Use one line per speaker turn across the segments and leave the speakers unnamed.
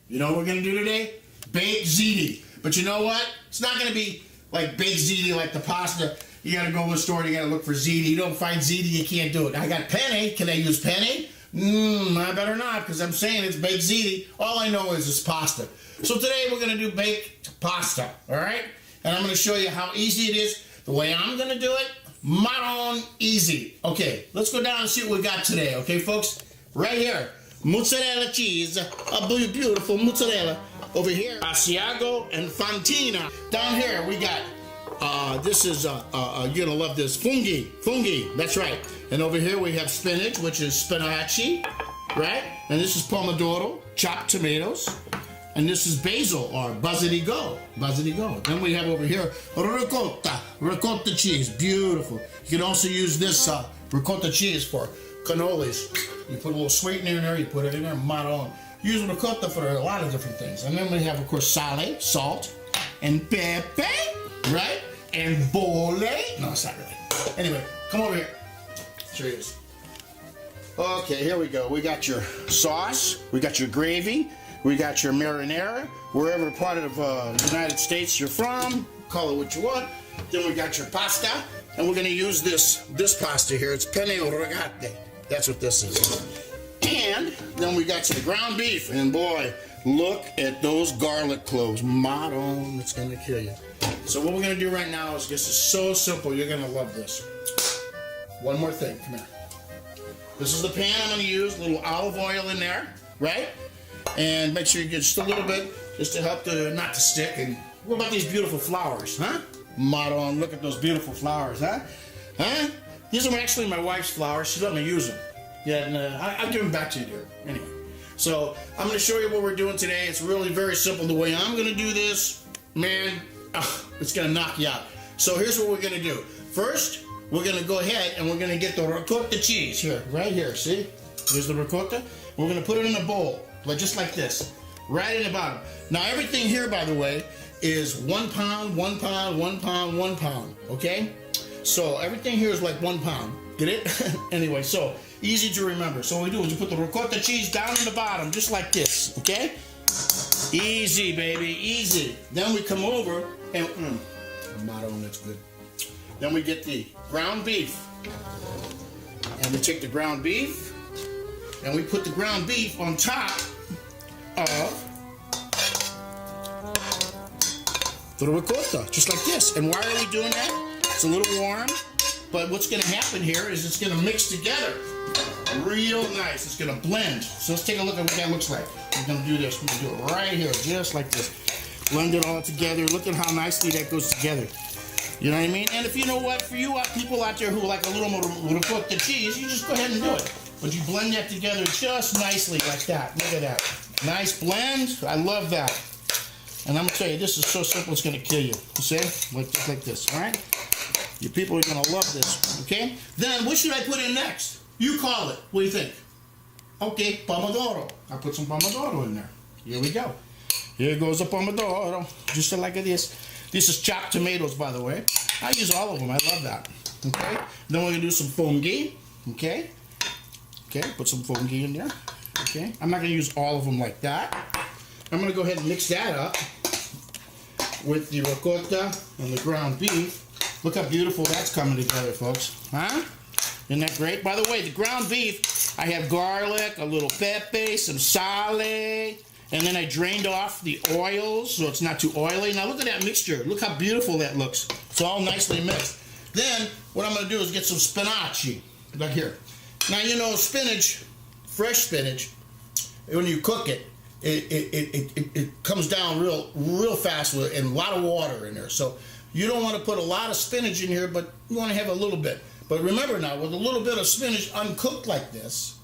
You know what we're going to do today? Baked ziti. But you know what? It's not going to be like baked ziti like the pasta. You got to go to the store and you got to look for ziti. You don't find ziti, you can't do it. I got penne. Can I use penne? I better not, because I'm saying it's baked ziti. All I know is it's pasta. So today we're going to do baked pasta, all right? And I'm going to show you how easy it is. The way I'm going to do it, maron easy. Okay, let's go down and see what we got today, okay, folks? Right here, mozzarella cheese, a beautiful mozzarella. Over here, Asiago and Fontina. Down here, we got, this is, you're going to love this, fungi, that's right. And over here, we have spinach, which is spinach, right? And this is pomodoro, chopped tomatoes. And this is basil, or basilico. Then we have over here, ricotta cheese, beautiful. You can also use this ricotta cheese for cannolis. You put a little sweetener in there, you put it in there, maron. Use ricotta for a lot of different things. And then we have, of course, sale, salt, and pepe, right? And bole. No, it's not really. Anyway, come over here. Show you this. Okay, here we go. We got your sauce. We got your gravy. We got your marinara. Wherever part of the United States you're from, call it what you want. Then we got your pasta. And we're going to use this pasta here. It's penne ricotta. That's what this is. And then we got some ground beef, and boy, look at those garlic cloves. Maron, it's gonna kill you. So what we're gonna do right now is, this is so simple, you're gonna love this. One more thing, come here. This is the pan I'm gonna use, a little olive oil in there, right? And make sure you get just a little bit, just to help not to stick. And what about these beautiful flowers, huh? Maron, look at those beautiful flowers, huh? Huh? These are actually my wife's flowers, she let me use them. Yeah, and I'll give them back to you, dear. Anyway, so I'm going to show you what we're doing today. It's really very simple. The way I'm going to do this, man, it's going to knock you out. So here's what we're going to do. First, we're going to go ahead and we're going to get the ricotta cheese here, right here. See? There's the ricotta. We're going to put it in a bowl, just like this, right in the bottom. Now, everything here, by the way, is 1 pound, 1 pound, 1 pound, 1 pound, okay? So everything here is like 1 pound. Get it? Anyway, so easy to remember. So what we do is you put the ricotta cheese down in the bottom, just like this, okay? Easy, baby, easy. Then we come over and, maron, that's good. Then we get the ground beef. And we take the ground beef, and we put the ground beef on top of the ricotta, just like this. And why are we doing that? It's a little warm. But what's going to happen here is it's going to mix together real nice. It's going to blend. So let's take a look at what that looks like. We're going to do this. We're going to do it right here, just like this. Blend it all together. Look at how nicely that goes together. You know what I mean? And if you know what, for you people out there who like a little more ricotta cheese, you just go ahead and do it. But you blend that together just nicely like that. Look at that. Nice blend. I love that. And I'm going to tell you, this is so simple, it's going to kill you. You see? Just like this, all right? You people are going to love this, okay? Then, what should I put in next? You call it. What do you think? Okay, pomodoro. I put some pomodoro in there. Here we go. Here goes the pomodoro, just like this. This is chopped tomatoes, by the way. I use all of them. I love that, okay? Then we're going to do some fungi, okay? Okay, put some fungi in there, okay? I'm not going to use all of them like that. I'm going to go ahead and mix that up with the ricotta and the ground beef. Look how beautiful that's coming together, folks. Huh? Isn't that great? By the way, the ground beef, I have garlic, a little pepe, some sale, and then I drained off the oils so it's not too oily. Now look at that mixture. Look how beautiful that looks. It's all nicely mixed. Then, what I'm going to do is get some spinach, like here. Now, you know, spinach, fresh spinach, when you cook it, it comes down real fast and a lot of water in there. So you don't want to put a lot of spinach in here, but you want to have a little bit. But remember now, with a little bit of spinach uncooked like this,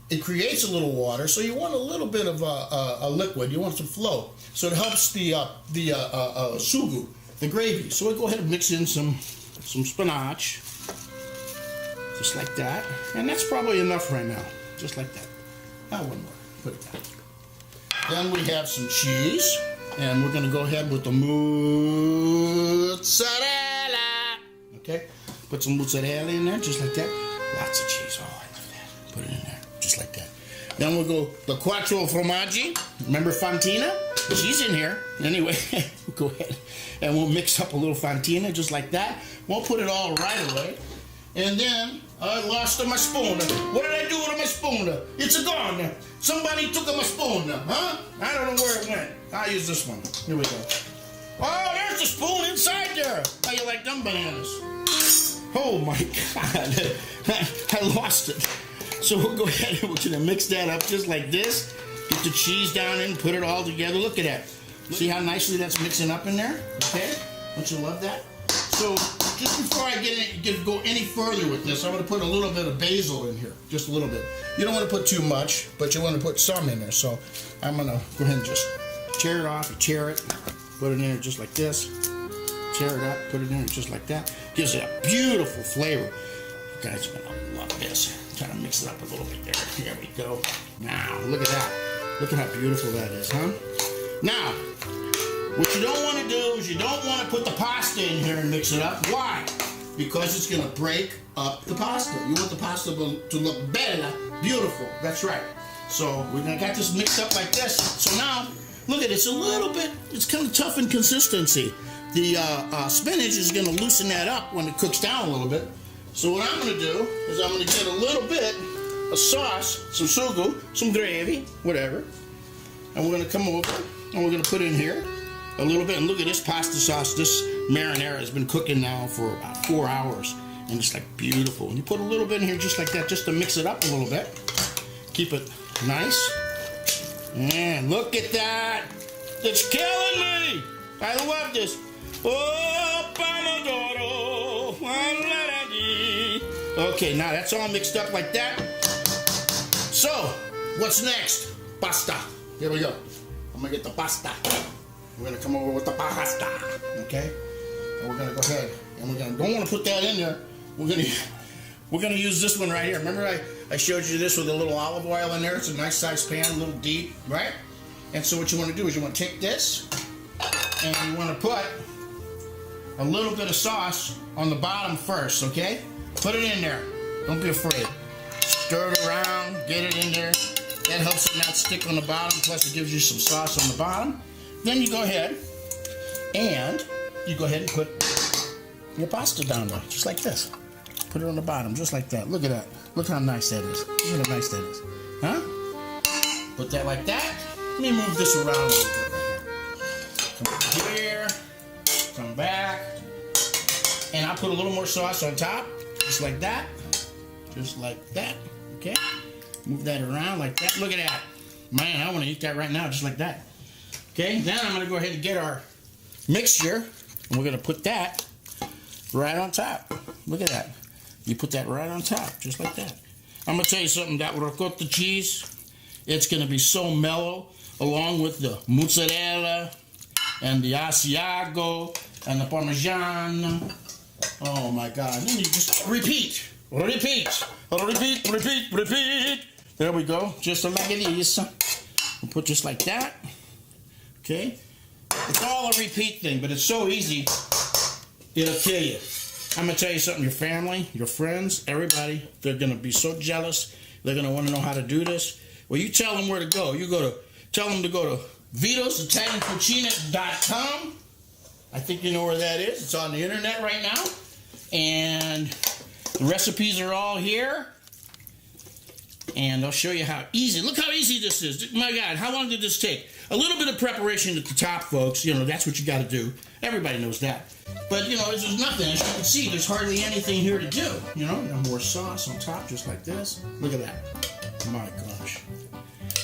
it creates a little water. So you want a little bit of a liquid. You want some flow. So it helps the sugu, the gravy. So we'll go ahead and mix in some spinach, just like that. And that's probably enough right now, just like that. One more. Put it down. Then we have some cheese, and we're going to go ahead with the mozzarella. Okay, put some mozzarella in there, just like that. Lots of cheese. Oh, I love that. Put it in there, just like that. Then we'll go the quattro formaggi. Remember Fontina? She's in here. Anyway, go ahead. And we'll mix up a little Fontina just like that. We'll put it all right away. And then I lost my spoon. What did I do with my spoon? It's gone. Somebody took my spoon, huh? I don't know where it went. I'll use this one. Here we go. Oh, there's the spoon inside there. How you like them bananas? Oh my God. I lost it. So we'll go ahead and we're gonna mix that up just like this. Get the cheese down in, put it all together. Look at that. See how nicely that's mixing up in there? Okay? Don't you love that? So just before I go any further with this, I'm gonna put a little bit of basil in here. Just a little bit. You don't want to put too much, but you want to put some in there. So I'm gonna go ahead and just tear it off, tear it, put it in there just like this. Tear it up, put it in there just like that. Gives it a beautiful flavor. You guys are gonna love this. Try to mix it up a little bit there. Here we go. Now, look at that. Look at how beautiful that is, huh? Now, what you don't want to do is you don't want to put the pasta in here and mix it up. Why? Because it's going to break up the pasta. You want the pasta to look bella, beautiful. That's right. So we're going to get this mixed up like this. So now, look at it. It's a little bit, it's kind of tough in consistency. The spinach is going to loosen that up when it cooks down a little bit. So what I'm going to do is I'm going to get a little bit of sauce, some sugo, some gravy, whatever. And we're going to come over and we're going to put in here a little bit. And look at this pasta sauce. This marinara has been cooking now for about 4 hours. And it's like beautiful. And you put a little bit in here just like that, just to mix it up a little bit. Keep it nice. And look at that. It's killing me. I love this. Oh, pomodoro. Okay, now that's all mixed up like that. So, what's next? Pasta. Here we go. I'm gonna get the pasta. We're gonna come over with the pasta. Okay? And we're gonna go ahead and don't want to put that in there. We're gonna use this one right here. Remember I showed you this with a little olive oil in there? It's a nice sized pan, a little deep, right? And so what you want to do is you want to take this and you want to put a little bit of sauce on the bottom first, okay? Put it in there. Don't be afraid. Stir it around, get it in there. That helps it not stick on the bottom, plus it gives you some sauce on the bottom. Then you go ahead and put your pasta down there, just like this. Put it on the bottom, just like that. Look at that. Look how nice that is. Look how nice that is. Huh? Put that like that. Let me move this around a little bit right here. Come over here. Come back. And I'll put a little more sauce on top. Just like that. Just like that. Okay? Move that around like that. Look at that. Man, I want to eat that right now, just like that. Okay? Then I'm going to go ahead and get our mixture. And we're going to put that right on top. Look at that. You put that right on top, just like that. I'm going to tell you something. That ricotta cheese, it's going to be so mellow, along with the mozzarella and the Asiago and the Parmesan. Oh my God. Then you just repeat. There we go. Just like this. We'll put just like that. Okay? It's all a repeat thing, but it's so easy, it'll kill you. I'm going to tell you something. Your family, your friends, everybody, they're going to be so jealous. They're going to want to know how to do this. Well, you tell them where to go. Tell them to go to vitositaliancucina.com. I think you know where that is. It's on the internet right now. And the recipes are all here. And I'll show you how easy. Look how easy this is. My God, how long did this take? A little bit of preparation at the top, folks. You know, that's what you got to do. Everybody knows that. But, you know, there's nothing. As you can see, there's hardly anything here to do. You know, more sauce on top, just like this. Look at that. My gosh.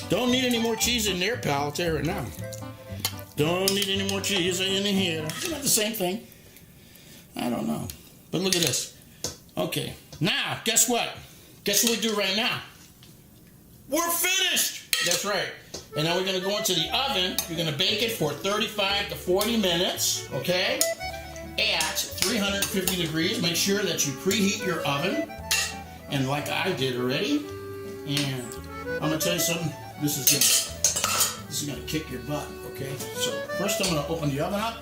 Don't need any more cheese in there, pal. I'll tell you right now. Don't need any more cheese in here. Isn't that the same thing? I don't know. But look at this. Okay. Now, guess what? Guess what we do right now? We're finished! That's right. And now we're going to go into the oven. You're going to bake it for 35 to 40 minutes, okay? At 350 degrees. Make sure that you preheat your oven. And like I did already. And I'm going to tell you something. This is going to kick your butt, okay? So first I'm going to open the oven up.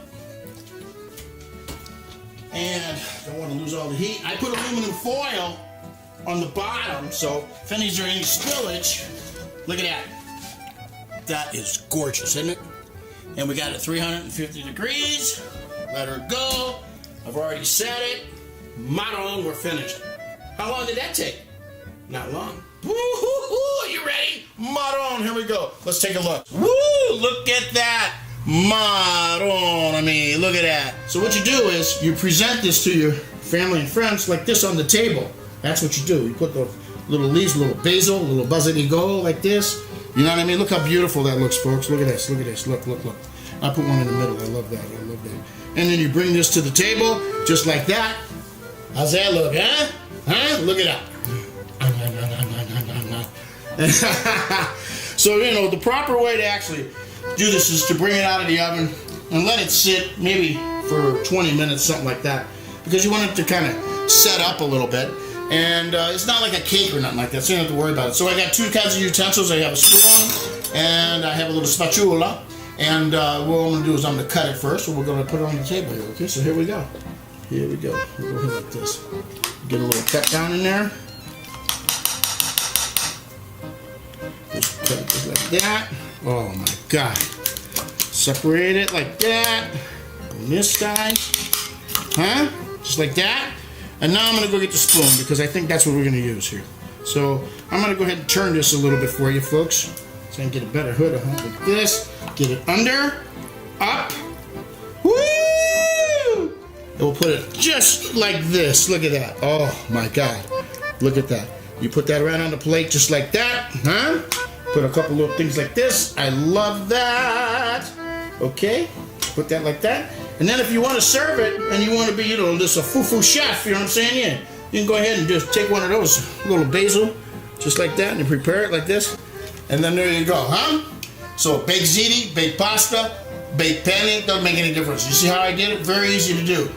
And don't want to lose all the heat. I put aluminum foil on the bottom, so if there's any spillage, Look at that. That is gorgeous, isn't it? And we got it 350 degrees. Let her go. I've already set it. Maron, we're finished. How long did that take? Not long. Woo-hoo-hoo, are you ready? Maron, here we go. Let's take a look. Woo, look at that. Maron, I mean, look at that. So what you do is you present this to your family and friends like this on the table. That's what you do. You put the little leaves, a little basil, a little basilico like this. You know what I mean? Look how beautiful that looks, folks. Look at this. Look at this. Look, look, look. I put one in the middle. I love that. I love that. And then you bring this to the table just like that. How's that look, huh? Huh? Look at that. So, you know, the proper way to actually do this is to bring it out of the oven and let it sit maybe for 20 minutes, something like that, because you want it to kind of set up a little bit. And it's not like a cake or nothing like that, so you don't have to worry about it. So I got two kinds of utensils. I have a spoon and I have a little spatula. And what I'm going to do is I'm going to cut it first, and we're going to put it on the table here. Okay, so here we go. Here we go. We'll go here like this. Get a little cut down in there. Just cut it just like that. Oh my God. Separate it like that. On this side. Huh? Just like that. And now I'm going to go get the spoon because I think that's what we're going to use here. So I'm going to go ahead and turn this a little bit for you folks. So I can get a better hood like this. Get it under. Up. Woo! And we'll put it just like this. Look at that. Oh my God. Look at that. You put that right on the plate just like that. Huh? Put a couple little things like this. I love that. Okay. Put that like that. And then if you want to serve it and you want to be, you know, just a foo-foo chef, you know what I'm saying? Yeah. You can go ahead and just take one of those little basil, just like that, and you prepare it like this. And then there you go, huh? So baked ziti, baked pasta, baked penne, doesn't make any difference. You see how I did it? Very easy to do.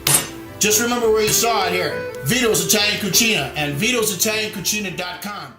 Just remember where you saw it here. Vito's Italian Cucina and vitositaliancucina.com.